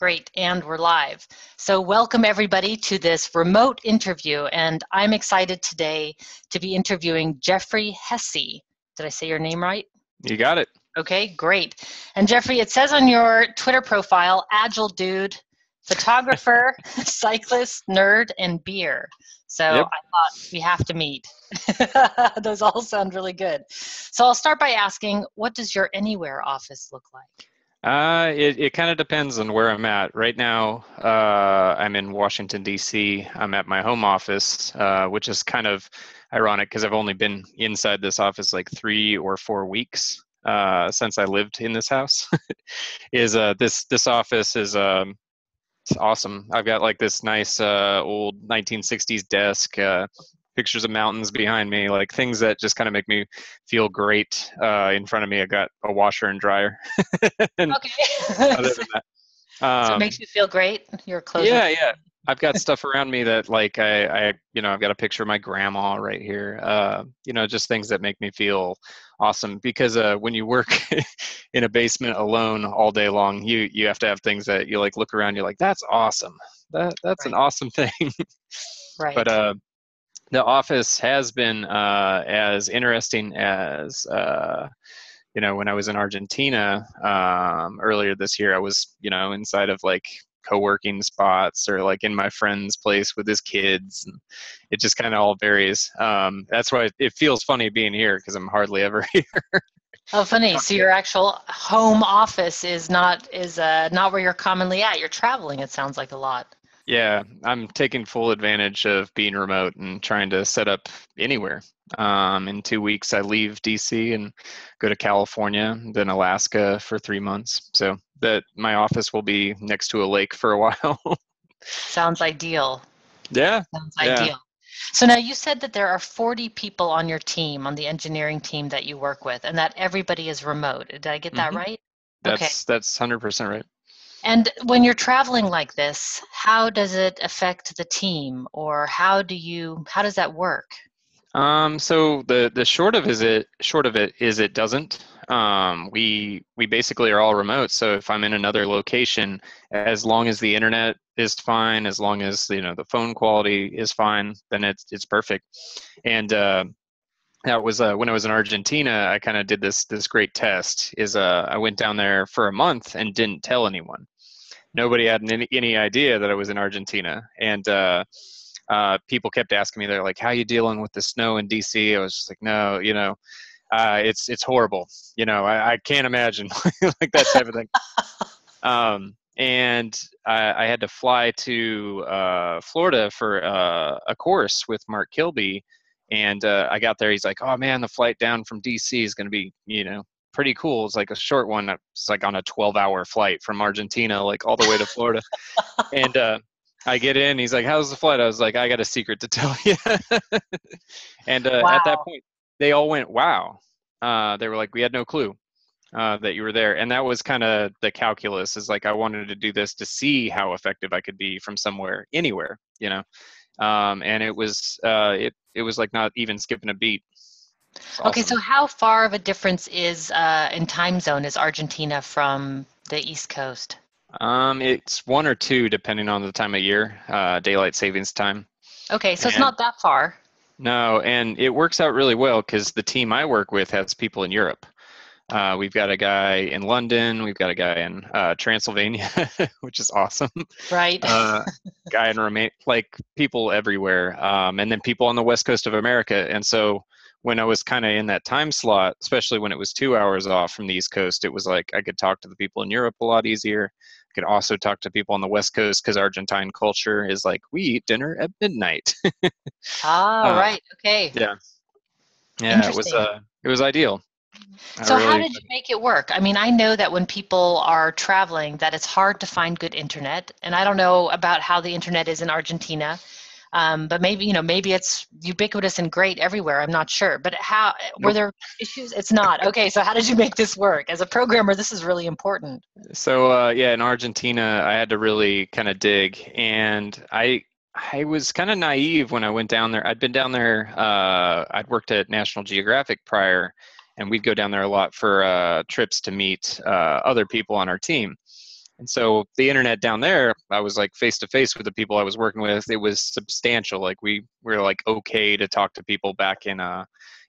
Great, and we're live. So welcome everybody to this remote interview, and I'm excited today to be interviewing Jeffry Hesse. Did I say your name right? You got it. Okay, great. And Jeffry, it says on your Twitter profile, Agile dude, photographer, cyclist, nerd, and beer. So Yep. I thought we have to meet. Those all sound really good. So I'll start by asking, what does your anywhere office look like? It kind of depends on where I'm at. Right now, I'm in Washington, D.C. I'm at my home office, which is kind of ironic because I've only been inside this office like 3 or 4 weeks since I lived in this house. This office is it's awesome. I've got like this nice old 1960s desk, pictures of mountains behind me, like things that just kind of make me feel great. In front of me, I got a washer and dryer. And Okay. other than that, So it makes you feel great? Your clothes yeah. I've got stuff around me that like I've got a picture of my grandma right here. Just things that make me feel awesome because when you work in a basement alone all day long, you have to have things that you like look around, you're like, that's awesome. That's an Right. awesome thing. But Right. the office has been as interesting as when I was in Argentina earlier this year. I was inside of like co-working spots or like in my friend's place with his kids, and it just kind of all varies. That's why it feels funny being here because I'm hardly ever here. Oh, funny. So your actual home office is not where you're commonly at. You're traveling, it sounds like a lot. Yeah, I'm taking full advantage of being remote and trying to set up anywhere. In 2 weeks, I leave DC and go to California, then Alaska for 3 months. So that my office will be next to a lake for a while. Sounds ideal. Yeah, Sounds yeah. ideal. So now you said that there are 40 people on your team, on the engineering team that you work with, and that everybody is remote. Did I get that hmm right? Okay. That's 100% right. And when you're traveling like this, how does it affect the team, or how does that work? So the short of it is it doesn't. We basically are all remote. So if I'm in another location, as long as the internet is fine, as long as the phone quality is fine, then it's perfect. And that was when I was in Argentina. I kind of did this great test. I went down there for a month and didn't tell anyone. Nobody had any idea that I was in Argentina, and people kept asking me, they're like, how you dealing with the snow in DC? I was just like, no, it's horrible. I can't imagine like that type of thing. And I had to fly to Florida for a course with Mark Kilby, and I got there. He's like, oh man, the flight down from DC is going to be pretty cool. It's like a short one. It's like on a 12-hour flight from Argentina, like all the way to Florida. And I get in, he's like, how's the flight? I was like, I got a secret to tell you. And at that Wow. point, they all went, wow. They were like, we had no clue that you were there. And that was kind of the calculus, is like, I wanted to do this to see how effective I could be from somewhere, anywhere. And it was like not even skipping a beat. It's Okay, awesome. so how far of a difference is in time zone is Argentina from the East Coast? It's 1 or 2 depending on the time of year, daylight savings time. Okay, so it's And not that far. no, and it works out really well because the team I work with has people in Europe. We've got a guy in London. We've got a guy in Transylvania, which is awesome. Right. Uh, guy in Romania, like people everywhere, and then people on the west coast of America. And so when I was kind of in that time slot, especially when it was 2 hours off from the East Coast, it was like I could talk to the people in Europe a lot easier. I could also talk to people on the West Coast because Argentine culture is like we eat dinner at midnight. Ah, uh, right. Okay. yeah, yeah, Interesting. it was ideal. I So how really did you make it work? I mean, I know that when people are traveling, that it's hard to find good internet, and I don't know about how the internet is in Argentina, but maybe it's ubiquitous and great everywhere. I'm not sure. But how were nope. there issues? It's not. Okay, so how did you make this work? As a programmer, this is really important. So yeah, in Argentina, I had to really kind of dig, and I was kind of naive when I went down there. I'd been down there. I'd worked at National Geographic prior, and we'd go down there a lot for trips to meet other people on our team. And so the internet down there, I was like face to face with the people I was working with. It was substantial. Like we were like okay to talk to people back in,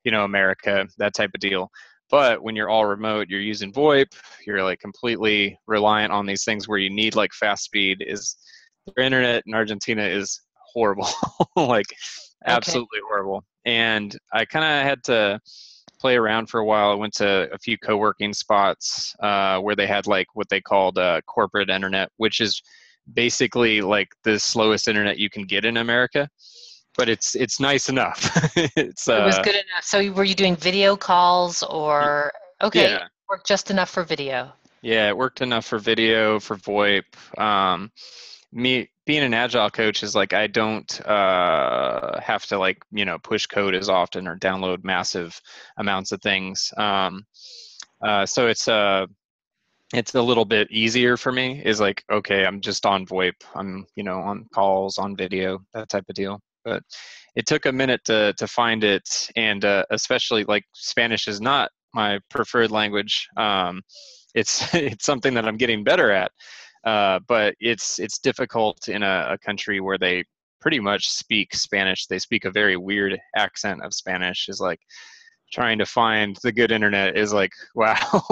America, that type of deal. But when you're all remote, you're using VoIP, you're like completely reliant on these things where you need like fast speed. Is their internet in Argentina is horrible, like Okay. absolutely horrible. And I kind of had to play around for a while. I went to a few co-working spots where they had like what they called corporate internet, which is basically like the slowest internet you can get in America, but it's nice enough. It's It was good enough. So were you doing video calls or, okay, it yeah, worked just enough for video? yeah, it worked enough for video, for VoIP. Me being an agile coach is like I don't have to like push code as often or download massive amounts of things. So it's a little bit easier for me. Is like okay, I'm just on VoIP. I'm on calls, on video, that type of deal. But it took a minute to find it, and especially like Spanish is not my preferred language. It's it's something that I'm getting better at, but it's difficult in a country where they pretty much speak Spanish. They speak a very weird accent of Spanish. Is like trying to find the good internet is like wow.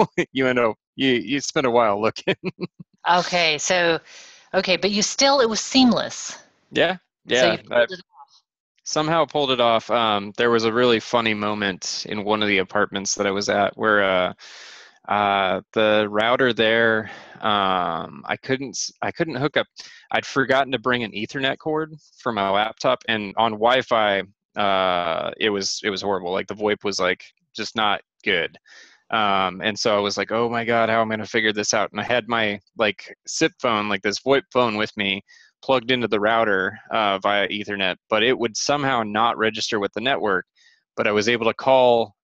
You spend a while looking. Okay, so, okay, but it was seamless. Yeah, So you yeah. I pulled it. somehow pulled it off. There was a really funny moment in one of the apartments that I was at where the router there, I couldn't hook up. I'd forgotten to bring an Ethernet cord for my laptop, and on Wi-Fi, it was horrible. Like the VoIP was like just not good. And so I was like, oh my God, how am I going to figure this out? And I had my like SIP phone, like this VoIP phone with me plugged into the router via Ethernet, but it would somehow not register with the network. But I was able to call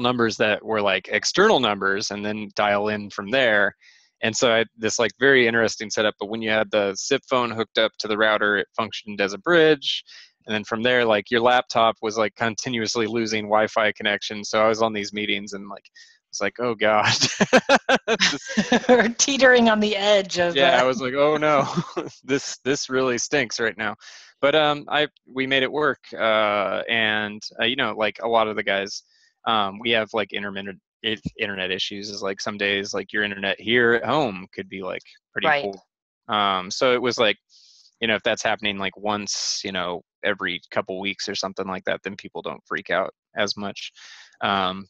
numbers that were like external numbers and then dial in from there. And so I had this like very interesting setup. But when you had the SIP phone hooked up to the router, it functioned as a bridge. And then from there, like your laptop was like continuously losing Wi-Fi connection. So I was on these meetings and like it's like, oh God. Or teetering on the edge of, Yeah, I was like, oh no, this really stinks right now. But we made it work, and like a lot of the guys, we have like internet issues. Is like some days like your internet here at home could be like pretty right. poor. So it was like, if that's happening like once, every couple weeks or something like that, then people don't freak out as much. Um,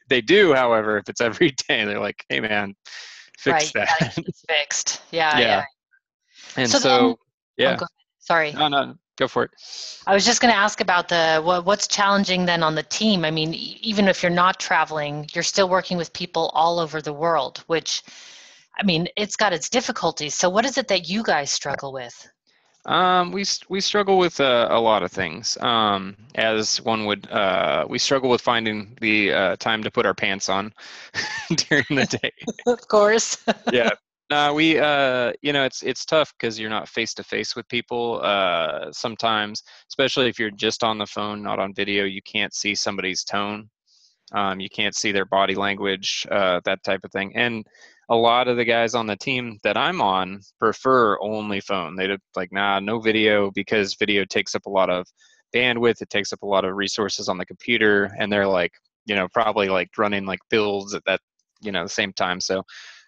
they do, however, if it's every day, they're like, hey man, Right, fix you gotta that. keep it fixed. Yeah, Yeah. yeah. And So then, so, yeah. go ahead. Sorry. No, no, go for it. I was just going to ask about what's challenging then on the team. I mean, even if you're not traveling, you're still working with people all over the world, which, I mean, it's got its difficulties. So what is it that you guys struggle with? We struggle with a lot of things. As one would, we struggle with finding the time to put our pants on during the day. Of course. Yeah. We it's tough because you're not face to face with people. Sometimes, especially if you're just on the phone, not on video, you can't see somebody's tone. You can't see their body language, that type of thing. And a lot of the guys on the team that I'm on prefer only phone. They're like, nah, no video, because video takes up a lot of bandwidth. It takes up a lot of resources on the computer, and they're like, probably like running like builds at that, the same time. So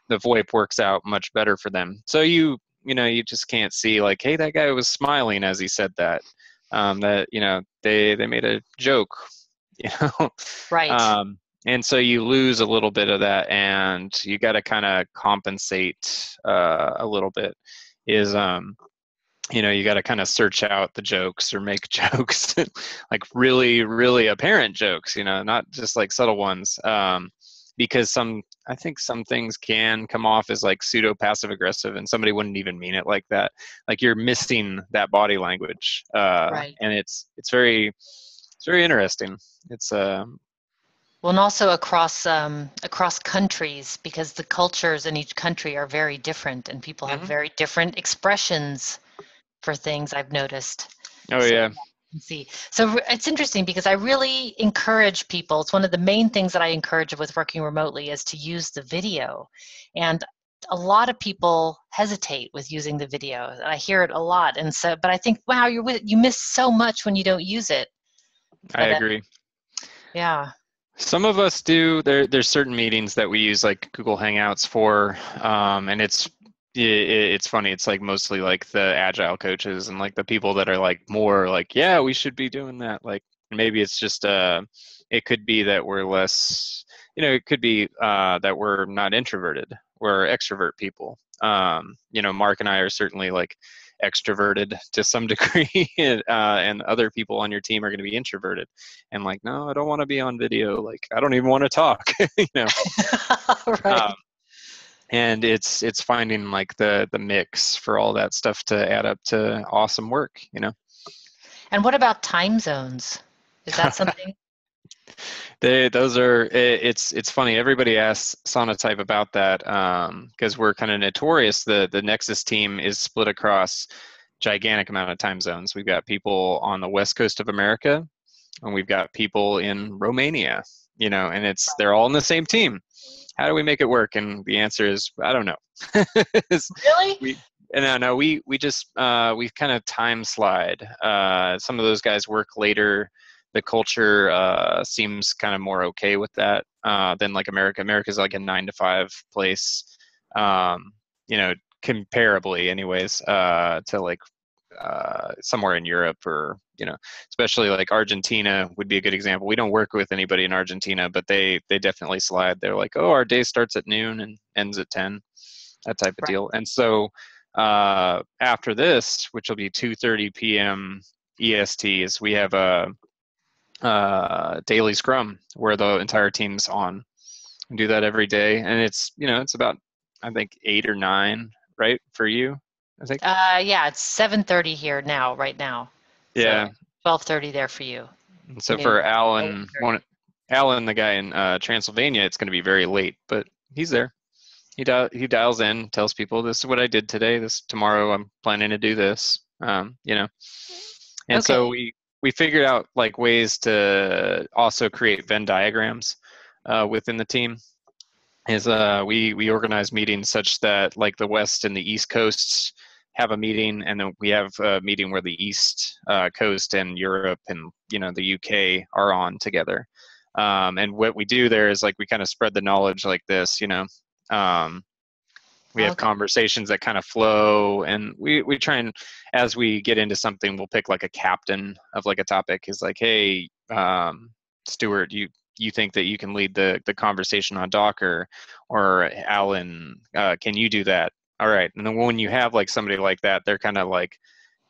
the VoIP works out much better for them. So you just can't see like, hey, that guy was smiling as he said that. That they made a joke, you know. Right. And so you lose a little bit of that, and you got to kind of compensate a little bit. Is you got to kind of search out the jokes or make jokes, like really, really apparent jokes, not just like subtle ones. Because I think some things can come off as like pseudo passive aggressive, and somebody wouldn't even mean it like that. Like you're missing that body language, Right. and it's very interesting. It's Well, and also across countries, because the cultures in each country are very different, and people have Mhm. very different expressions for things, I've noticed. Oh So yeah. see. So it's interesting because I really encourage people. It's one of the main things that I encourage with working remotely is to use the video. And a lot of people hesitate with using the video. I hear it a lot, and so, but I think, wow, you miss so much when you don't use it. I But agree. yeah. Some of us do. There's certain meetings that we use like Google Hangouts for, and it's funny. It's like mostly like the agile coaches and like the people that are like more like, yeah, we should be doing that. Like maybe it's just it could be that we're less, it could be that we're not introverted. We're extrovert people. Mark and I are certainly like extroverted to some degree, and other people on your team are going to be introverted and like, no, I don't want to be on video, like I don't even want to talk. Right. And it's finding like the mix for all that stuff to add up to awesome work. And what about time zones? Is that something? Those are it's funny, everybody asks Sonatype about that, because we're kind of notorious. The Nexus team is split across gigantic amount of time zones. We've got people on the west coast of America, and we've got people in Romania, and they're all in the same team. How do we make it work? And the answer is, I don't know. Really? We just we kind of time slide. Some of those guys work later. The culture seems kind of more okay with that than like America. America's like a 9 to 5 place, comparably anyways, to like somewhere in Europe, or especially like Argentina would be a good example. We don't work with anybody in Argentina, but they definitely slide. They're like, oh, our day starts at noon and ends at 10, that type of Right. deal. And so after this, which will be 2:30 p.m. EST, is we have a daily Scrum where the entire team's on. We do that every day, and it's about, I think, 8 or 9, right, for you, I think. Yeah, it's 7:30 here now, right now. So Yeah. 12:30 there for you. And so Noon. for Alan, the guy in Transylvania, it's going to be very late, but he's there. He dials in, tells people, this is what I did today. This tomorrow, I'm planning to do this. And Okay. so we figured out like ways to also create Venn diagrams within the team. Is we organize meetings such that like the West and the East Coasts have a meeting, and then we have a meeting where the East Coast and Europe and the UK are on together. And what we do there is like we kind of spread the knowledge like this. We have Okay. conversations that kind of flow, and we try and, as we get into something, we'll pick like a captain of like a topic. Is like, hey, Stuart, you think that you can lead the conversation on Docker, or Alan, can you do that? All right. And then when you have like somebody like that, they're kind of like,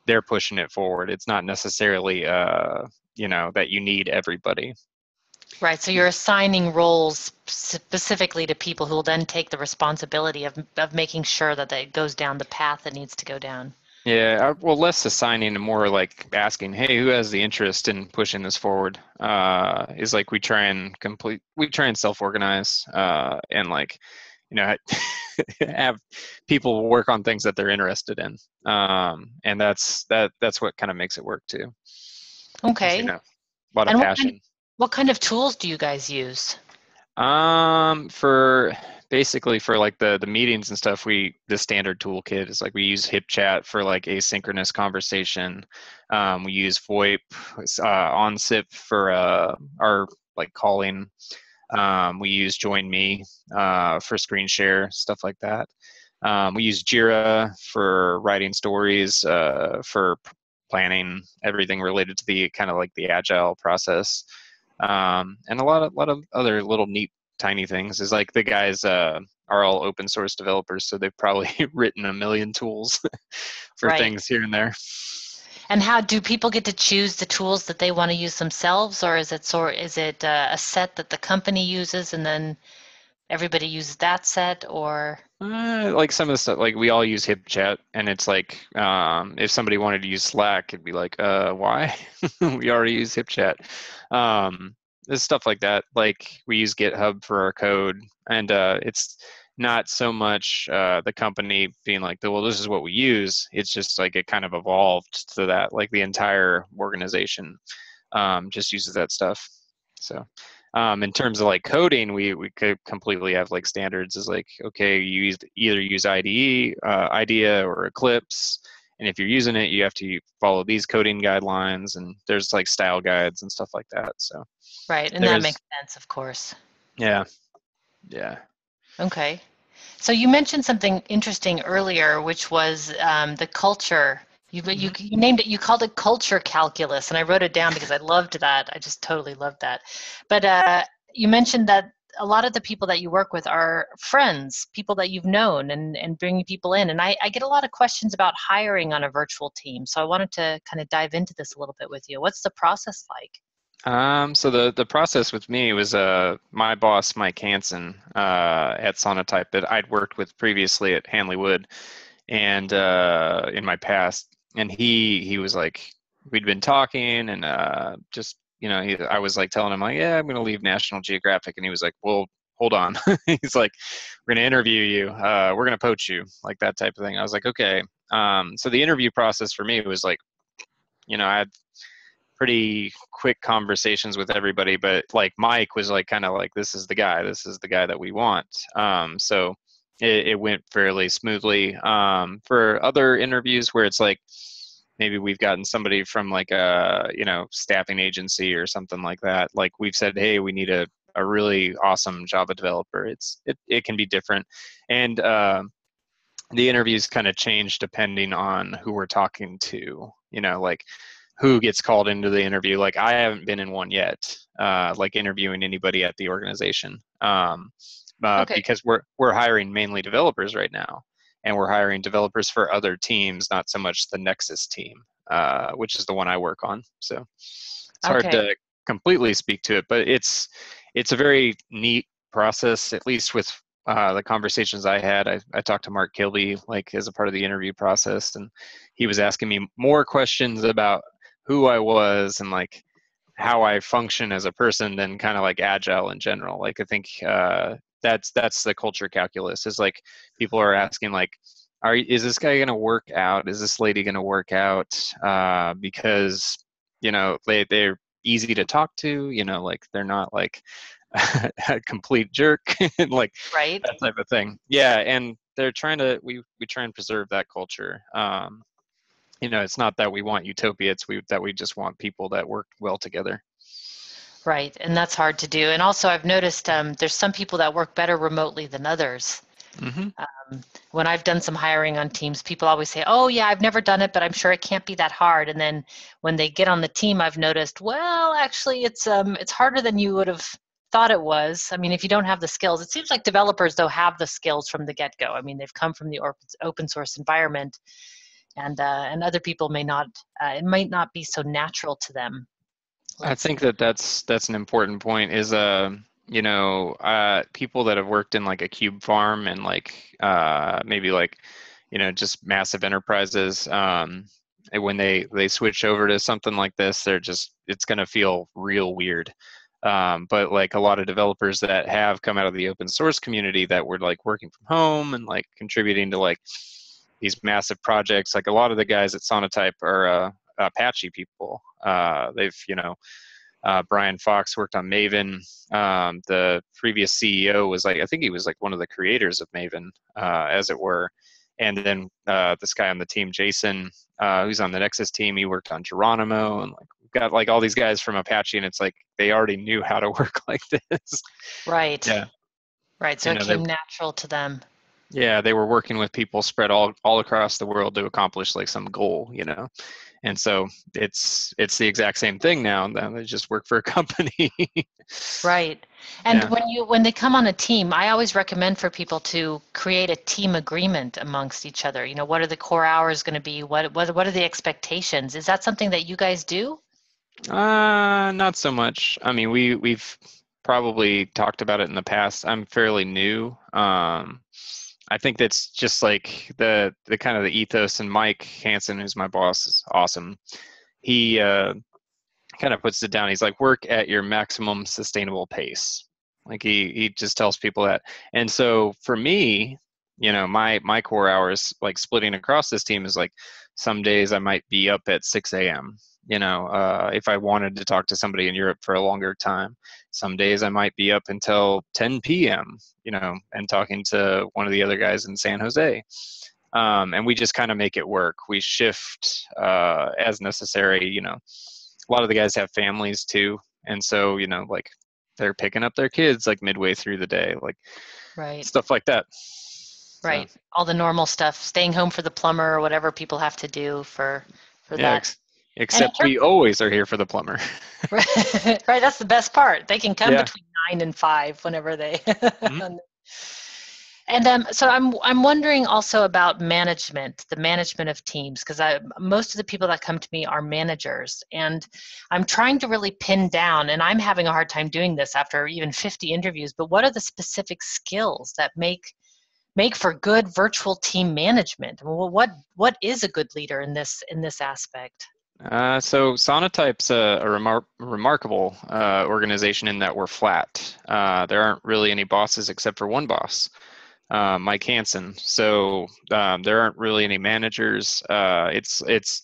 they're pushing it forward. It's not necessarily that you need everybody. Right. So you're assigning roles specifically to people who will then take the responsibility of making sure that it goes down the path it needs to go down. Yeah, well, less assigning and more like asking, hey, who has the interest in pushing this forward? Is like we try and self-organize, and like, have people work on things that they're interested in, and that's what kind of makes it work too. Okay. A lot of And passion. what kind of tools do you guys use? For basically for like the meetings and stuff, the standard toolkit is like we use HipChat for like asynchronous conversation. We use VoIP, OnSIP for our like calling. We use Join Me for screen share, stuff like that. We use Jira for writing stories, for planning everything related to the kind of like the agile process. And a lot of other little neat tiny things. Is like the guys are all open source developers, so they've probably written a million tools for Right. things here and there. And how do people get to choose the tools that they want to use themselves, or is it a set that the company uses and then everybody uses that set, or? Like some of the stuff, like we all use HipChat, and it's like if somebody wanted to use Slack, it'd be like, why? We already use HipChat. There's stuff like that. Like we use GitHub for our code, and it's not so much the company being like, well, this is what we use. It's just like it kind of evolved to that. Like the entire organization just uses that stuff. So In terms of like coding, we could completely have like standards is like, okay, you either use IDE, IDEA or Eclipse. And if you're using it, you have to follow these coding guidelines, and there's like style guides and stuff like that. So Right, and that there's, makes sense, of course. yeah, yeah. Okay. So you mentioned something interesting earlier, which was the culture. You named it, you called it culture calculus, and I wrote it down because I loved that. I just totally loved that. But you mentioned that a lot of the people that you work with are friends, people that you've known, and bringing people in. And I get a lot of questions about hiring on a virtual team. So I wanted to kind of dive into this a little bit with you. What's the process like? So the process with me was my boss Mike Hansen at Sonatype that I'd worked with previously at Hanley Wood and in my past, and he was like, we'd been talking and just I was like telling him like, yeah, I'm going to leave National Geographic, and he was like, well, hold on. He's like, we're going to interview you, we're going to poach you, like that type of thing. I was like, okay. So the interview process for me was like, I had pretty quick conversations with everybody, but like Mike was like kind of like, this is the guy that we want. So it went fairly smoothly. For other interviews where it's like maybe we've gotten somebody from like a staffing agency or something like that, like we've said, hey, we need a really awesome Java developer, it can be different. And the interviews kind of change depending on who we're talking to, like who gets called into the interview. Like I haven't been in one yet, like interviewing anybody at the organization, Okay. because we're hiring mainly developers right now, and we're hiring developers for other teams, not so much the Nexus team, which is the one I work on. So it's hard Okay. to completely speak to it, but it's a very neat process, at least with the conversations I had. I talked to Mark Kilby like as a part of the interview process, and he was asking me more questions about who I was and like how I function as a person than kind of like Agile in general. Like I think that's the culture calculus, is like people are asking like, is this guy going to work out? Is this lady going to work out? Because they're easy to talk to. Like they're not like a complete jerk, like Right. that type of thing. Yeah, and they're trying to we try and preserve that culture. It's not that we want utopia, it's that we just want people that work well together. Right, and that's hard to do. And also, I've noticed there's some people that work better remotely than others. Hmm. When I've done some hiring on teams, people always say, "Oh, yeah, I've never done it, but I'm sure it can't be that hard." And then when they get on the team, I've noticed, well, actually, it's harder than you would have thought it was. I mean, if you don't have the skills, it seems like developers though have the skills from the get-go. I mean, they've come from the open source environment, and other people may not. It might not be so natural to them. I Let's think see. that's an important point, is people that have worked in like a cube farm and like maybe like just massive enterprises, and when they switch over to something like this, it's going to feel real weird. But like a lot of developers that have come out of the open source community that were like working from home and like contributing to like these massive projects, like a lot of the guys at Sonatype are Apache people. They've Brian Fox worked on Maven. The previous CEO was like, I think he was like one of the creators of Maven, as it were. And then this guy on the team, Jason, who's on the Nexus team, he worked on Geronimo, and like we've got like all these guys from Apache, and it's like they already knew how to work like this. Right, Yeah, right. So you it know they came natural to them. yeah they were working with people spread all across the world to accomplish like some goal, and so it's the exact same thing now. They just work for a company. Right. And Yeah. when they come on a team, I always recommend for people to create a team agreement amongst each other. What are the core hours going to be? What are the expectations? Is that something that you guys do? Not so much. I mean, we've probably talked about it in the past. I'm fairly new. I think that's just like the kind of the ethos. And Mike Hansen, who's my boss, is awesome. He kind of puts it down. He's like, work at your maximum sustainable pace. Like he just tells people that. And so for me, my core hours, like splitting across this team, is like some days I might be up at 6 a.m. if I wanted to talk to somebody in Europe for a longer time. Some days I might be up until 10 p.m., and talking to one of the other guys in San Jose. And we just kind of make it work. We shift as necessary. A lot of the guys have families too. And so, like they're picking up their kids like midway through the day, like Right. stuff like that. Right. So. All the normal stuff, staying home for the plumber or whatever people have to do for that. Except we always are here for the plumber. Right. That's the best part. They can come between 9 and 5 whenever they. Mm-hmm. And so I'm wondering also about management, the management of teams, because most of the people that come to me are managers, and I'm trying to really pin down, and I'm having a hard time doing this after even 50 interviews, but what are the specific skills that make for good virtual team management? Well, what is a good leader in this aspect? So Sonatype's a remarkable organization in that we're flat. There aren't really any bosses except for one boss. Mike Hansen. So there aren't really any managers. It's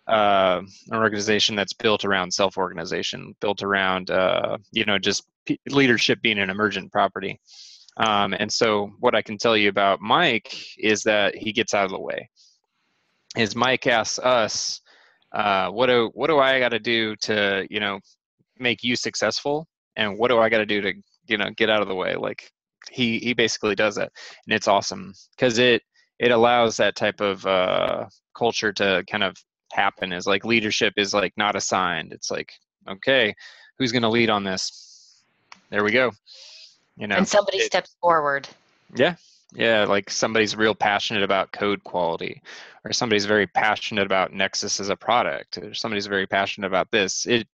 an organization that's built around self-organization, built around just leadership being an emergent property. And so what I can tell you about Mike is that he gets out of the way. Mike asks us, what do I got to do to make you successful, and what do I got to do to get out of the way? Like he basically does that, and it's awesome because it allows that type of culture to kind of happen. Is like leadership is like not assigned. It's like, okay, who's going to lead on this? There we go. And somebody steps forward. Yeah, like somebody's real passionate about code quality, or somebody's very passionate about Nexus as a product, or somebody's very passionate about this. It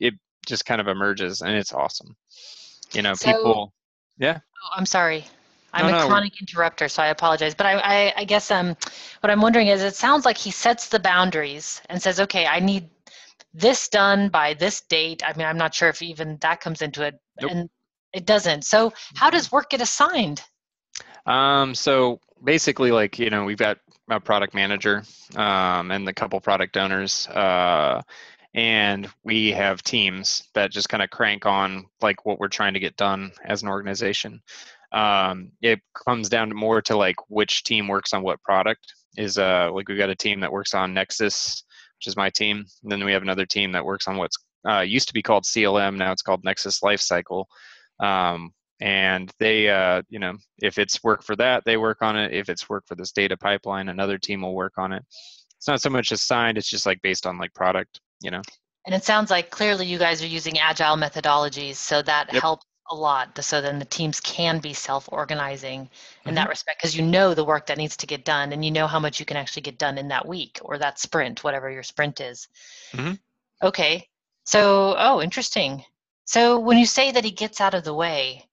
just kind of emerges, and it's awesome. People. Yeah. Oh, I'm sorry. I'm a chronic interrupter, so I apologize. But I guess what I'm wondering is, it sounds like he sets the boundaries and says, okay, I need this done by this date. I mean, I'm not sure if even that comes into it. Nope. And it doesn't. So how does work get assigned? So basically, like, we've got a product manager and a couple product owners, and we have teams that just kind of crank on like what we're trying to get done as an organization. It comes down to more to like which team works on what product. Is like we've got a team that works on Nexus, which is my team. And then we have another team that works on what's used to be called CLM. Now it's called Nexus Lifecycle. And they, if it's work for that, they work on it. If it's work for this data pipeline, another team will work on it. It's not so much assigned, it's just like based on like product, And it sounds like clearly you guys are using agile methodologies, so that helps a lot. So then the teams can be self-organizing in that respect, because the work that needs to get done, and how much you can actually get done in that week or that sprint, whatever your sprint is. Okay. So, interesting. So when you say that he gets out of the way,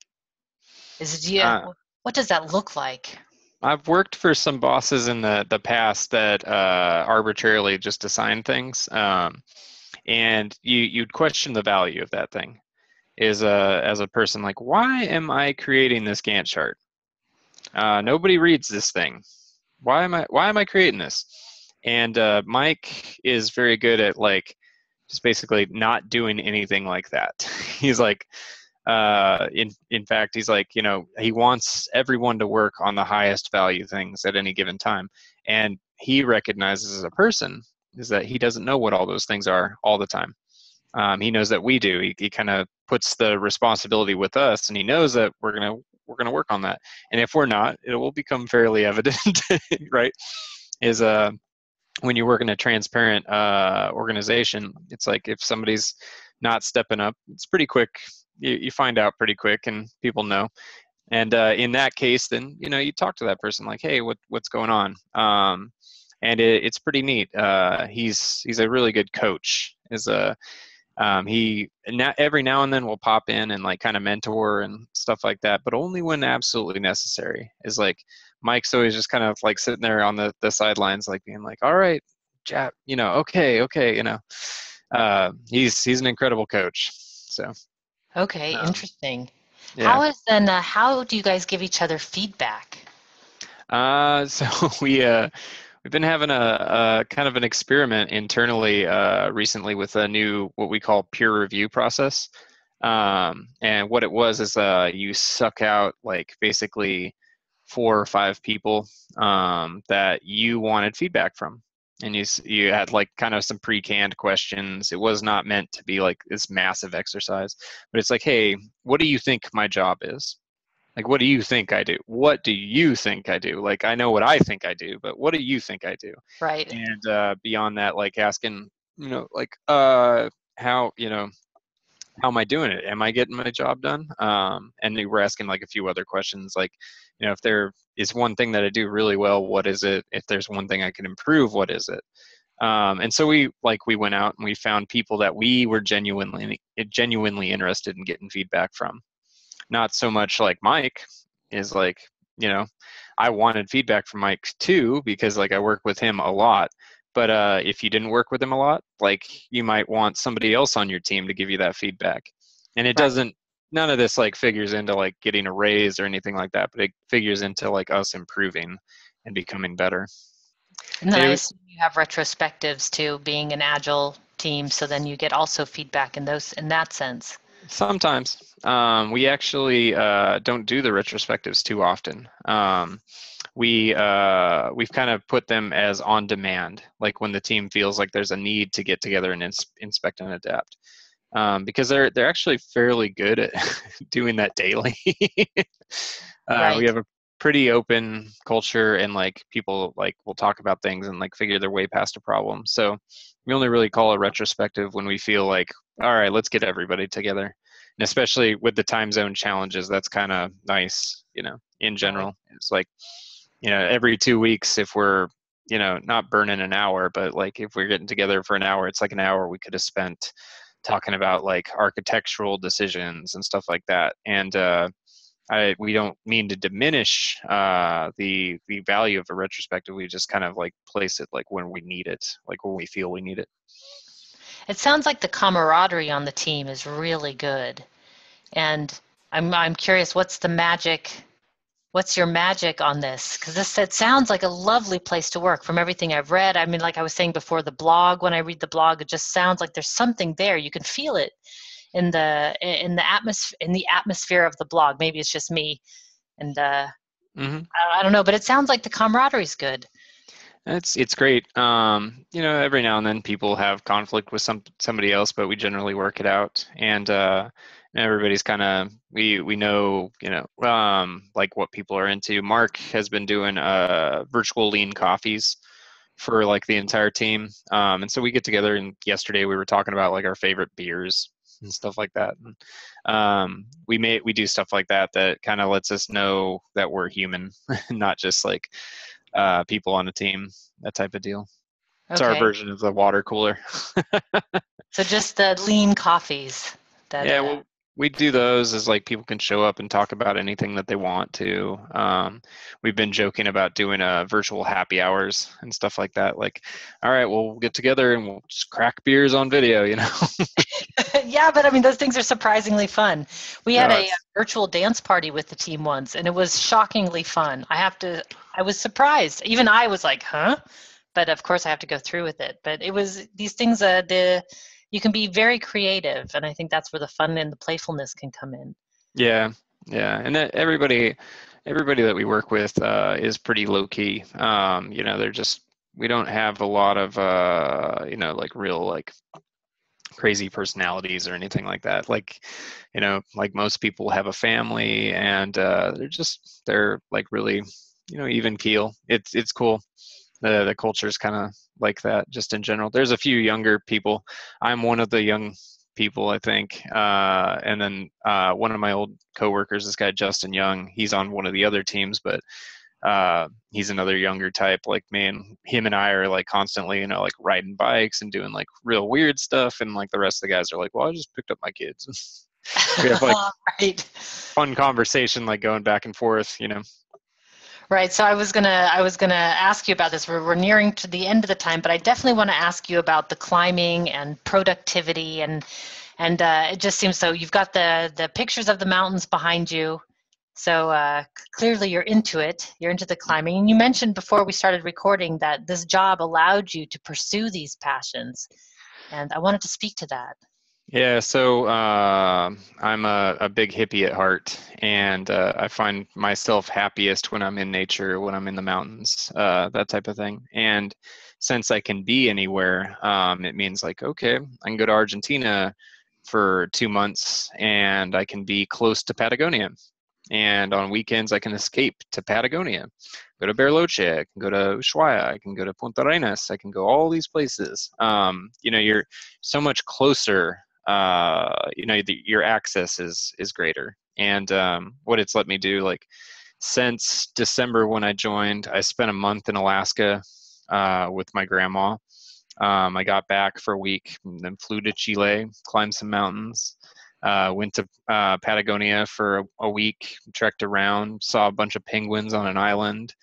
what does that look like? I've worked for some bosses in the past that arbitrarily just assign things, and you'd question the value of that thing. As a person, like, why am I creating this Gantt chart? Nobody reads this thing. Why am I creating this? And Mike is very good at like just basically not doing anything like that. He's like, in fact, he's like, he wants everyone to work on the highest value things at any given time. And he recognizes as a person is that he doesn't know what all those things are all the time. He knows that we do. He kind of puts the responsibility with us, and he knows that we're gonna work on that. And if we're not, it will become fairly evident, right? Is when you work in a transparent organization, it's like if somebody's not stepping up, it's pretty quick. You find out pretty quick, and people know. And in that case, then you talk to that person like, hey, what's going on? And it's pretty neat. He's a really good coach. He every now and then will pop in and like kind of mentor and stuff like that, but only when absolutely necessary. Is like Mike's always just kind of like sitting there on the sidelines, like being like, all right, Jap, okay, he's an incredible coach. So. Okay, interesting. Yeah. How do you guys give each other feedback? So we've been having a kind of an experiment internally recently with a new what we call peer review process. And what it was is you suck out like basically 4 or 5 people that you wanted feedback from, and you had like kind of some pre-canned questions. It was not meant to be like this massive exercise, but it's like, hey, what do you think my job is? Like, what do you think I do? What do you think I do? Like, I know what I think I do, but what do you think I do? Right. And beyond that, like asking, like, how, how am I doing it? Am I getting my job done? And we were asking like a few other questions, like, if there is one thing that I do really well, what is it? If there's one thing I can improve, what is it? And so we went out and we found people that we were genuinely interested in getting feedback from. Not so much like Mike is like, I wanted feedback from Mike too, because like I work with him a lot. But if you didn't work with him a lot, like you might want somebody else on your team to give you that feedback. And it Right. doesn't, none of this like figures into like getting a raise or anything like that, but it figures into like us improving and becoming better. And then I And assume you have retrospectives too, being an agile team, so then you get also feedback in that sense. sometimes we actually don't do the retrospectives too often. We've kind of put them as on demand, like when the team feels like there's a need to get together and inspect and adapt, because they're actually fairly good at doing that daily. We Right. have a pretty open culture, and like people like will talk about things and like figure their way past a problem. So we only really call a retrospective when we feel like, all right, let's get everybody together. And especially with the time zone challenges, that's kind of nice, in general. Right. It's like, every 2 weeks, if we're, not burning an hour, but like if we're getting together for an hour, it's like an hour we could have spent talking about like architectural decisions and stuff like that. And we don't mean to diminish the value of a retrospective. We just kind of like place it like when we need it, like when we feel we need it. It sounds like the camaraderie on the team is really good. And I'm curious, what's your magic on this? Because it sounds like a lovely place to work from everything I've read. I mean, like I was saying before, the blog, when I read the blog, it just sounds like there's something there. You can feel it in the atmosphere of the blog. Maybe it's just me, and Mm-hmm. I don't know, but it sounds like the camaraderie's good. It's great. Every now and then people have conflict with somebody else, but we generally work it out. And everybody's kind of we know like what people are into. Mark has been doing virtual lean coffees for like the entire team, and so we get together. And yesterday we were talking about like our favorite beers and stuff like that. And, we do stuff like that kind of lets us know that we're human, not just like people on a team, that type of deal. It's our Okay, version of the water cooler. so just the lean coffees that Yeah, well, we do those as like people can show up and talk about anything that they want to. We've been joking about doing virtual happy hours and stuff like that. Like, all right, we'll get together and we'll just crack beers on video, yeah, but I mean, those things are surprisingly fun. We had No, a it's virtual dance party with the team once, and it was shockingly fun. I was surprised. Even I was like, huh? But of course, I have to go through with it. But it was these things, you can be very creative, and I think that's where the fun and the playfulness can come in. yeah, and that everybody that we work with is pretty low key. They're just we don't have a lot of like real like crazy personalities or anything like that. Like, like most people have a family, and they're like really, even keel. It's cool. The culture is kind of like that just in general. There's a few younger people. I'm one of the young people, I think. And then one of my old coworkers, this guy Justin Young, he's on one of the other teams, but he's another younger type like me, and him and I are like constantly like riding bikes and doing like real weird stuff, and like the rest of the guys are like, well, I just picked up my kids. We have like Right. fun conversation like going back and forth. Right. So I was gonna ask you about this. We're nearing to the end of the time, but I definitely want to ask you about the climbing and productivity, and it just seems so. You've got the pictures of the mountains behind you. So clearly you're into it. You're into the climbing. And you mentioned before we started recording that this job allowed you to pursue these passions. And I wanted to speak to that. Yeah, so I'm a big hippie at heart, and I find myself happiest when I'm in nature, when I'm in the mountains, that type of thing. And since I can be anywhere, it means like, okay, I can go to Argentina for 2 months, and I can be close to Patagonia. And on weekends, I can escape to Patagonia, go to Bariloche, I can go to Ushuaia, I can go to Punta Arenas, I can go all these places. You're so much closer. Your access is greater. And what it's let me do, like since December when I joined, I spent a month in Alaska with my grandma. I got back for a week, and then flew to Chile, climbed some mountains, went to Patagonia for a week, trekked around, saw a bunch of penguins on an island.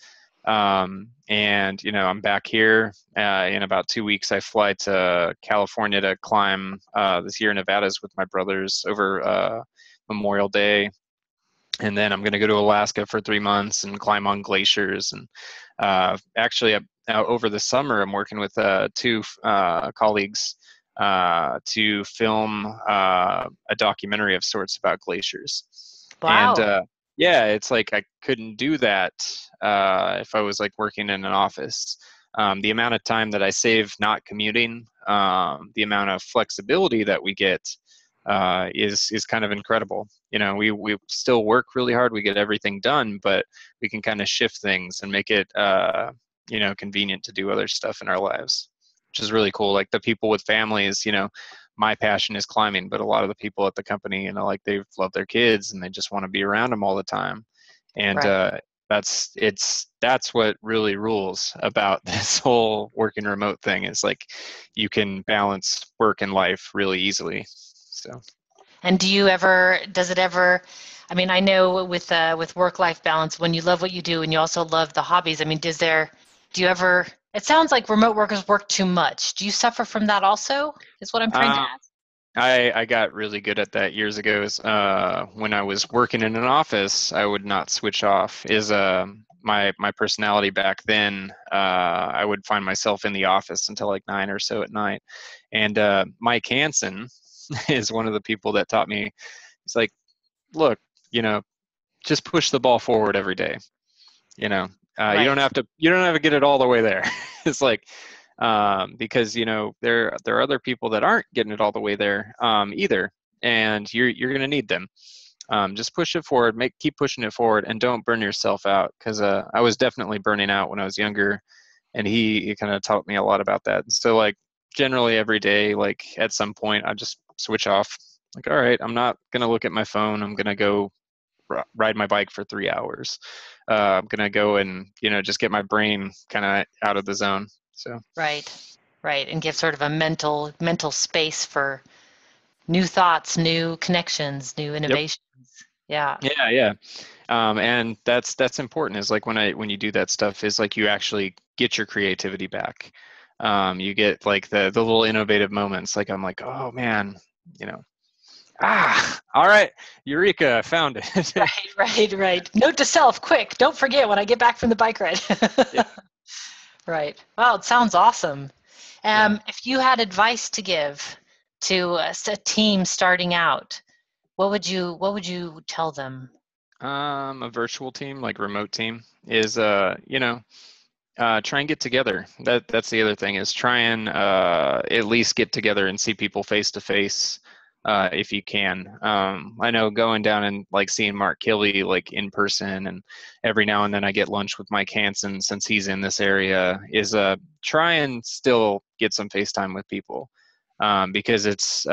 And I'm back here in about 2 weeks. I fly to California to climb the Sierra Nevadas with my brothers over Memorial Day. And then I'm going to go to Alaska for 3 months and climb on glaciers. And actually, over the summer, I'm working with two colleagues to film a documentary of sorts about glaciers. And Wow. yeah, it's like I couldn't do that if I was like working in an office. The amount of time that I save not commuting, the amount of flexibility that we get is kind of incredible. We still work really hard. We get everything done, but we can kind of shift things and make it convenient to do other stuff in our lives, which is really cool. Like the people with families, my passion is climbing, but a lot of the people at the company, like they love their kids and they just want to be around them all the time. And Right. that's what really rules about this whole working remote thing, is like you can balance work and life really easily. So And does it ever, I mean, I know with work-life balance, when you love what you do and you also love the hobbies, I mean, do you ever, it sounds like remote workers work too much. Do you suffer from that also, is what I'm trying to uh, ask? I got really good at that years ago. When I was working in an office, I would not switch off. My personality back then, I would find myself in the office until like 9 or so at night. And Mike Hansen is one of the people that taught me. He's like, look, you know, just push the ball forward every day. You know, Right. you don't have to get it all the way there. It's like, because there are other people that aren't getting it all the way there either, and you're going to need them. Just push it forward, keep pushing it forward, and don't burn yourself out, because I was definitely burning out when I was younger, and he kind of taught me a lot about that. So like generally every day, like at some point I just switch off. Like, all right, I'm not going to look at my phone, I'm going to go ride my bike for 3 hours. I'm gonna go and just get my brain kind of out of the zone. So Right. Right. And give sort of a mental space for new thoughts, new connections, new yep, innovations. Yeah. yeah. And that's important. Is like when you do that stuff, is like you actually get your creativity back. You get like the little innovative moments. Like I'm like, oh man, you know, all right, eureka, I found it. Right. Note to self, quick, don't forget when I get back from the bike ride. Yeah, Right. Well, it sounds awesome. yeah. If you had advice to give to a team starting out, what would you tell them? A virtual team, like remote team, is try and get together. That's the other thing, is try and at least get together and see people face to face if you can. I know going down and like seeing Mark Kilby like in person, and every now and then I get lunch with Mike Hansen since he's in this area, is try and still get some FaceTime with people, because it's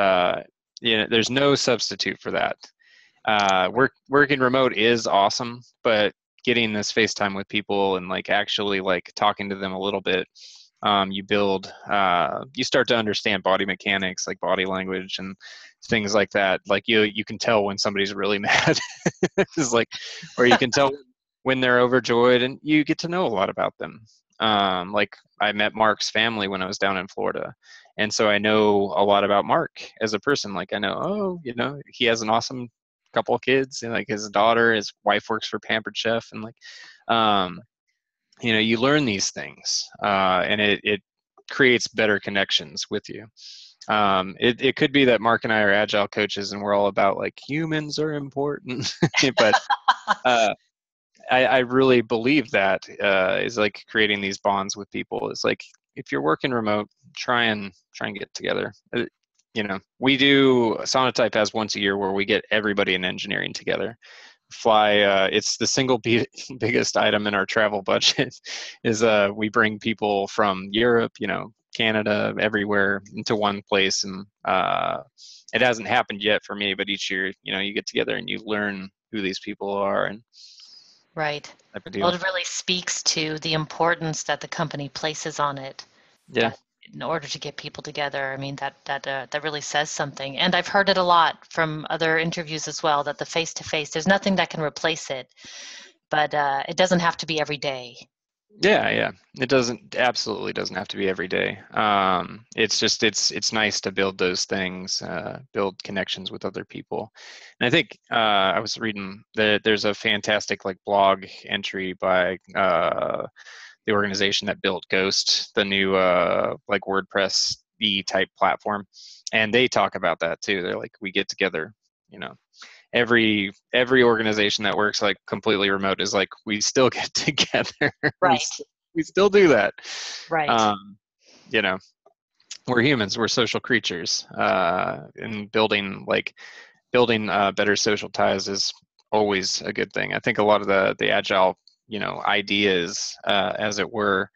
there's no substitute for that. Working remote is awesome, but getting this FaceTime with people and like actually like talking to them a little bit, you start to understand body mechanics, like body language and things like that. Like you can tell when somebody's really mad. It's like, or you can tell when they're overjoyed, and you get to know a lot about them. Like I met Mark's family when I was down in Florida, and so I know a lot about Mark as a person. Like I know, oh, he has an awesome couple of kids, and like his daughter, his wife works for Pampered Chef, and like, you learn these things, and it creates better connections with you. It could be that Mark and I are agile coaches and we're all about like humans are important, but I really believe that is like creating these bonds with people. Is like if you're working remote, try and get together. We do Sonatype has once a year where we get everybody in engineering together. Fly. It's the single biggest item in our travel budget. Is we bring people from Europe, Canada, everywhere into one place, and it hasn't happened yet for me. But each year, you get together and you learn who these people are and Right. type of Well, deal. it really speaks to the importance that the company places on it. Yeah. That in order to get people together, I mean that really says something. And I've heard it a lot from other interviews as well. That the face-to-face, there's nothing that can replace it, but it doesn't have to be every day. Yeah. It absolutely doesn't have to be every day. It's just, it's nice to build those things, build connections with other people. And I think I was reading that there's a fantastic like blog entry by the organization that built Ghost, the new like WordPress type platform, and they talk about that too. They're like, we get together, every organization that works like completely remote is like, we still get together. we, Right. st- we still do that. Right. um, you know we're humans, we're social creatures, and building better social ties is always a good thing. I think a lot of the agile ideas, as it were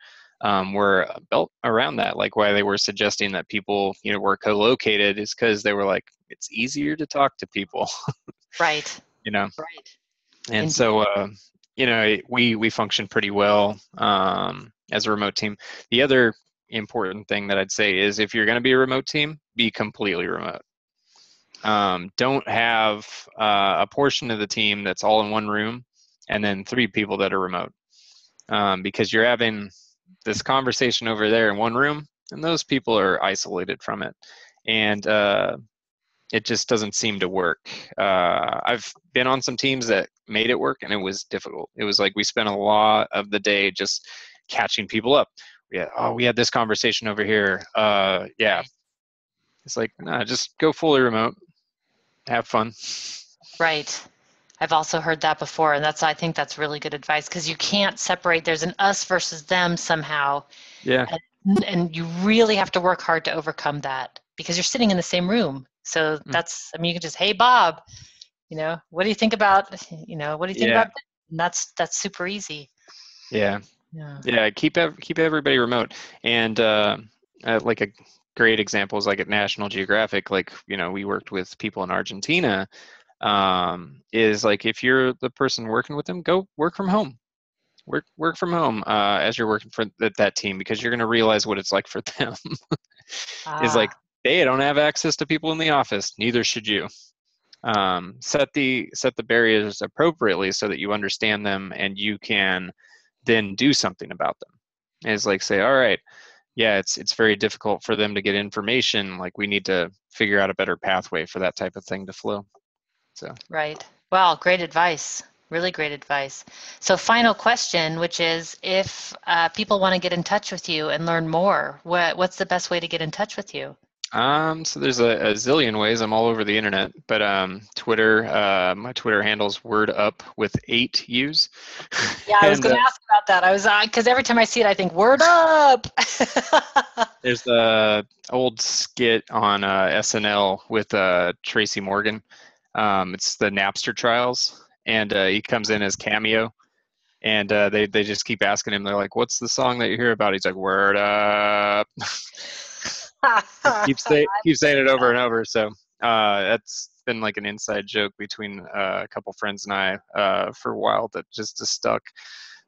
built around that. Like why they were suggesting that people were co-located is because they were like, it's easier to talk to people. Right. you know Right. and Indeed. so we function pretty well as a remote team. The other important thing that I'd say is, if you're going to be a remote team, be completely remote. Don't have a portion of the team that's all in one room and then 3 people that are remote, because you're having this conversation over there in one room and those people are isolated from it, and it just doesn't seem to work. I've been on some teams that made it work, and it was difficult. It was like we spent a lot of the day just catching people up. We had this conversation over here. Yeah, it's like, nah, just go fully remote, have fun. Right. I've also heard that before, and I think that's really good advice, because you can't separate. There's an us versus them somehow, Yeah. and you really have to work hard to overcome that, because you're sitting in the same room. So Mm. I mean, you can just, hey Bob, what do you think about, what do you think Yeah. about this? And that's super easy. Yeah. Yeah. Yeah. Keep everybody remote. And like a great example is like at National Geographic. Like, we worked with people in Argentina. Is like, if you're the person working with them, go work from home. Work from home as you're working for that team, because you're going to realize what it's like for them. Is like, Ah, they don't have access to people in the office. Neither should you. Set the barriers appropriately so that you understand them and you can then do something about them. It's like, say, all right, yeah, it's very difficult for them to get information. Like, we need to figure out a better pathway for that type of thing to flow. So, right. Well, great advice. Really great advice. So, final question, which is, if people want to get in touch with you and learn more, what's the best way to get in touch with you? so there's a zillion ways. I'm all over the internet, but Twitter, my Twitter handle's word up with 8 U's. Yeah, I was And going to ask about that. I was because every time I see it, I think word up. there's the old skit on SNL with Tracy Morgan. It's the Napster trials, and he comes in as cameo, and they just keep asking him. They're like, "What's the song that you hear about?" He's like, "Word up." Keep saying it over and over. So that's been like an inside joke between a couple friends and I for a while that just is stuck.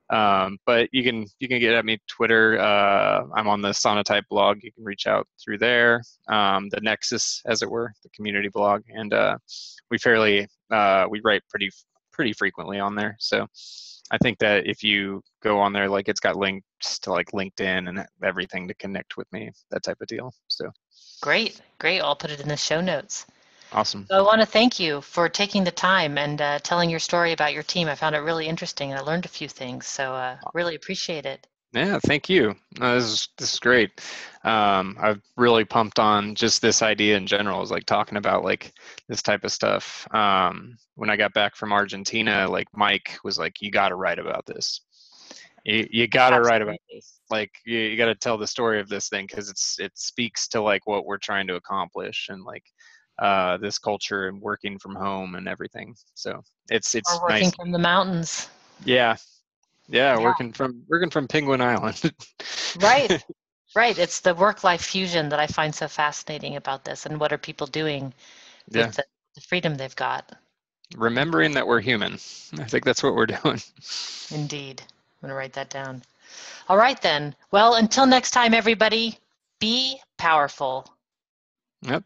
But you can get at me Twitter. I'm on the Sonatype blog. You can reach out through there. The Nexus, as it were, the community blog, and we write pretty frequently on there. So I think that if you go on there, like, it's got links to like LinkedIn and everything to connect with me, that type of deal. So Great, great. I'll put it in the show notes. Awesome. So I want to thank you for taking the time and telling your story about your team. I found it really interesting, and I learned a few things. So really appreciate it. Yeah, thank you. No, this is great. I've really pumped on just this idea in general. Is like talking about like this type of stuff. When I got back from Argentina, like Mike was like, "You got to write about this. You got to write about Absolutely. this. Like you got to tell the story of this thing because it speaks to like what we're trying to accomplish and like this culture and working from home and everything. So Or it's working nice. from the mountains. Yeah, yeah, Yeah. working from Penguin Island. Right. Right. It's the work-life fusion that I find so fascinating about this, and what are people doing with Yeah, the freedom they've got. remembering that we're human. I think that's what we're doing. Indeed. I'm going to write that down. All right, then. Well, until next time, everybody, be powerful. Yep.